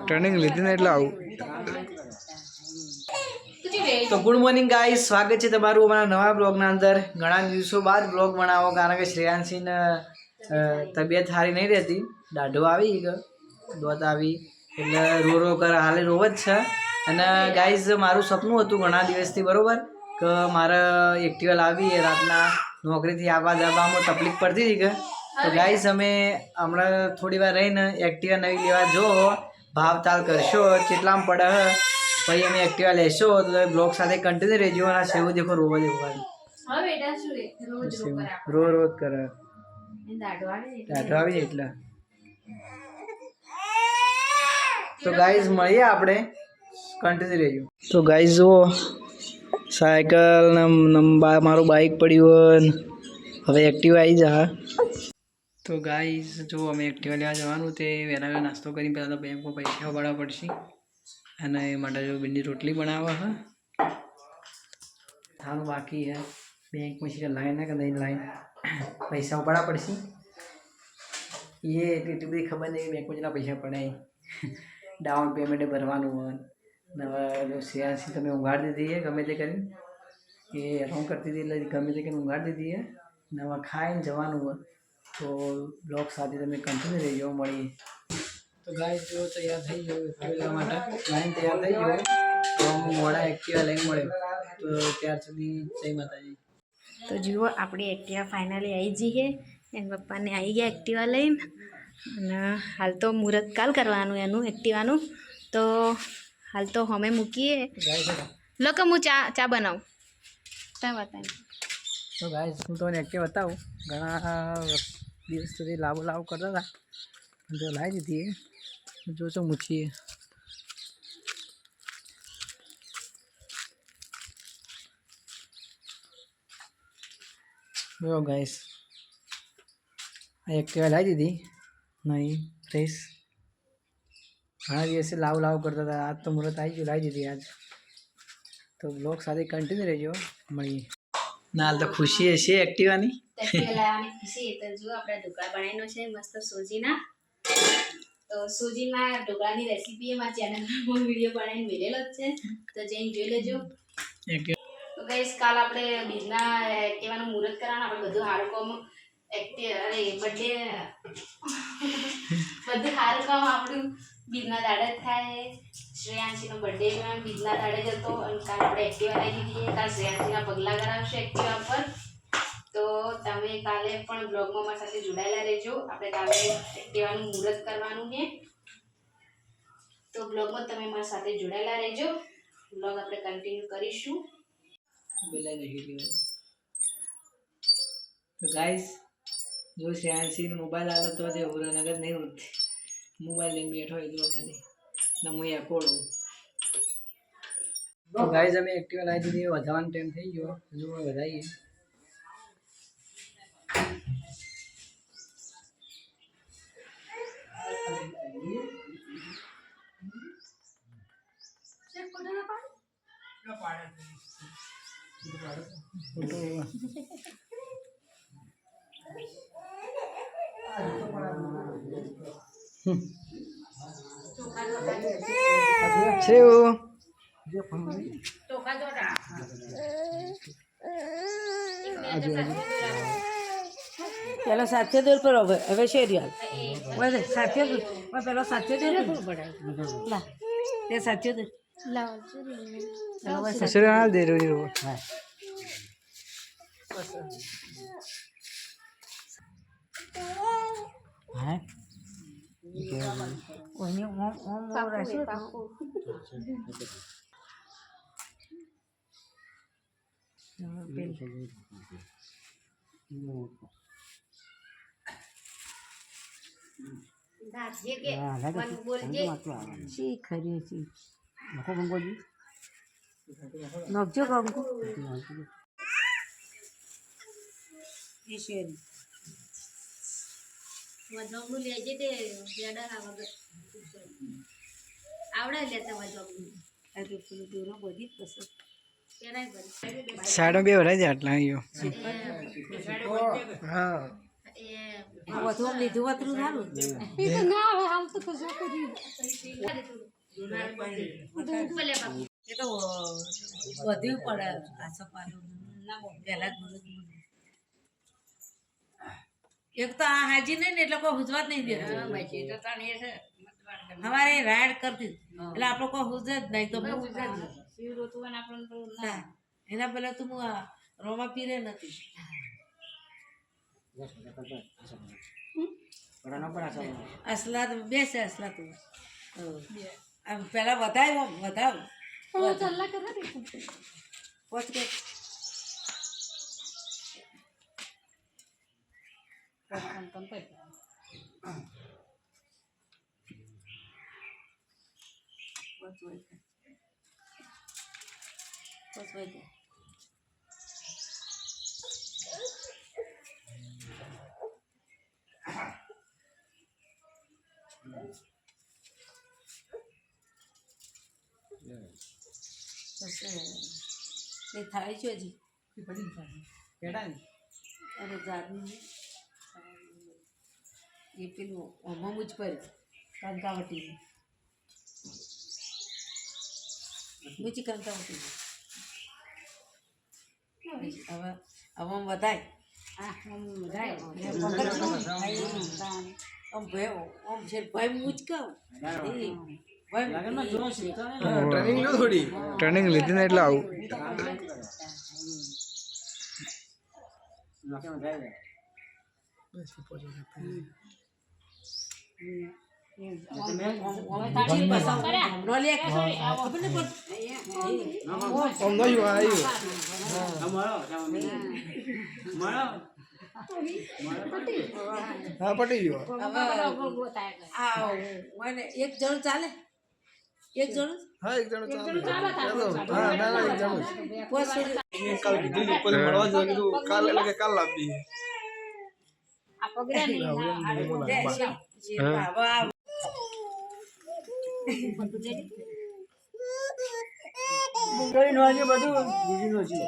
Training લીધી ને એટલે આવું. તો ગુડ મોર્નિંગ ગાઈસ, સ્વાગત છે તમારું અમારા નવા બ્લોગના અંદર. ઘણા દિવસો બાદ બ્લોગ બનાવો કારણ કે શ્રેયાંશીને તબિયત સારી નહીં રહેતી, દાઢો આવી ગયો, દોત આવી એટલે રો કરે, હાલે રોવ જ છે. અને ગાઈઝ મારું સપનું હતું ઘણા દિવસથી, બરાબર, કે મારે એક્ટિવા લાવી રાતના નોકરીથી આવવા જવામાં તકલીફ પડતી હતી કે. તો ગાઈઝ અમે હમણાં થોડી વાર રહીને એક્ટિવા નવી લેવા જો ભાવ તાલ કરશો કેટલામાં પડે પછી અમે એક્ટિવા લેશો. તો તમે બ્લોગ સાથે કન્ટિન્યુ રહેજો. અને સેવું દેખો રોવા દેવું રોજ કરે, દાઢો આવી એટલે. તો ગાઈઝ મળીએ આપણે, કન્ટિન્યુ રહેજો. તો ગાઈઝ જુઓ, સાયકલ મારું બાઇક પડ્યું, હવે એક્ટિવા આવી જા. તો ગાઈઝ જો અમે એક્ટિવા લેવા જવાનું, તે વહેલા નાસ્તો કરીને પહેલાં તો બેંકમાં પૈસા ઉપાડવા પડશે. અને એ માટે જો ભીંડી રોટલી બનાવવા હા થાનું બાકી હે. બેંકમાં છે લાઈન કે નહીં લાઈન, પૈસા ઉપાડવા પડશે. એ એટલી બધી ખબર નહીં બેંકમાં જેટલા પૈસા પડે, ડાઉન પેમેન્ટે ભરવાનું હોય. હવે જો શ્રેયાંશી તમે ઊંઘાડી દીધી છે ગમે તે કરીને, એ હેરાન કરતી હતી એટલે ગમે તે કરીને ઊંઘાડી દીધી છે. ને હવે ખાઈને જવાનું હોય. તો બ્લોગ સાથે તમે કન્ટિન્યુ રહી જાઓ, મળીએ. તો ગાઈસ જો તૈયાર થઈ ગયો એક્ટિવા લેવા માટે, લાઈન તૈયાર થઈ ગયો. તો હું મોડા એક્ટિવા લઈને મળ્યો. તો ત્યાર સુધી જય માતાજી. તો જુઓ આપણી એક્ટિવા ફાઇનલી આવી જઈએ. એના પપ્પાને આવી ગયા એક્ટિવા લઈને. અને હાલ તો મુહૂર્ત કાલ કરવાનું એનું એક્ટિવાનું. તો હાલ તો અમે મૂકીએ. લોકો હું ચા બનાવું ચા બતાવી. તો ગાઈસ હું તમને એક્ટિવા બતાવું. ઘણા દિવસ સુધી લાવો કરતા હતા, પણ તો લાવી દીધી જોશો મૂકીએ. જો ગાઈસ આ એક્ટિવા લાવી દીધી નહીં ફ્રેશ. ઘણા દિવસે લાવ કરતા હતા, આજ તો મુહૂર્ત આવી ગયું, લાવી દીધી આજ. તો બ્લોગ સાથે કન્ટિન્યુ રહેજો, મળીએ. ના હાલ તો ખુશી હશે એક્ટિવાની. લાવવાની ખુશી. તો જો આપણે ઢોકળા બનાવીનો છે મસ્ત સોજીના. તો સોજીના ઢોકળાની રેસીપી મારી ચેનલમાં વિડીયો બનાવીને મેળેલો જ છે, તો જઈને જોઈ લેજો. તો ગાઈસ કાલ આપણે બીજના એક્ટિવાનું મુહૂર્ત કરવાનું. આપણે બધું સારું કામ બર્થડે બધું સારું કામ આપણું બીજના દાડે થાય. શ્રેયાંશીનો બર્થડે બીજના દાડે જ હતો. અને કાલ આપણે એક્ટિવા લઈ દીધી. કાલ શ્રેયાંશીના પગલાં કરાવશે એક્ટિવા પર. તો તમે કાલે પણ બ્લોગમાં મારી સાથે જોડાયેલા રહેજો. આપણે કાલે એક્ટિવાનું મુહૂર્ત કરવાનું છે. તો બ્લોગમાં તમે મારી સાથે જોડાયેલા રહેજો. બ્લોગ આપણે કન્ટિન્યુ કરીશું. તો ગાઈસ જો શ્રેયાંશીનો મોબાઈલ આલો તો જે નગર નહીં ઉઠતી, મોબાઈલ લઈને બેઠો હોય જો ખાલી ને હું એકોડું. તો ગાઈસ અમે એક્ટિવા લાવી દીધી, વધારવાનો ટાઈમ થઈ ગયો, હજુ વધારીએ. પેલો સાથે દોર પર હવે શેરિયાલ સાથે પેલો સાથે દોર પડે તે સાથે દોર દે રહ્યો. હા નખજો કંકુ વજોગનું લેજે તે જડા વગર આવડે લેતા વજોગનું દૂરો બધી જ પસંદ સાડો બે ભરાઈ જાય આટલા. હા વધુ આમ લીધું વાતરું સારું એ તો વધુ પડે આસો પાલું પહેલા જ બોલું એક તો આ હાજી નહીં ને એટલે કોઈ હુજવા જ નહીં દે અમારે રાડ કરતી એટલે આપણો કોઈ હુજ જ નહીં તો હા, એના પહેલા તો હું આ રોમા પીરે નથી અસલા તો બેસે અસલા તો આમ પેલા વધાવ પોચ કે એ થાય છે હજી અરે જાતની એ પેલું ઓમમ જ પર કંકાવટી બીજી કંકાવટી હવે આમ વધાય આમ ભાઈ આમ છે ભાઈ મુચકાવ ટ્રેનિંગ લીધી ને એટલે આવું હા પટી ગયો એક જણ ચાલે એક જણ હા એક જણ હા ના એક જણ કાલ કીધું ઉપર મળવા જવાનું કીધું કાલ એટલે કે કાલ લાવી મુંગળી નો આજે બધું બીજી નો છે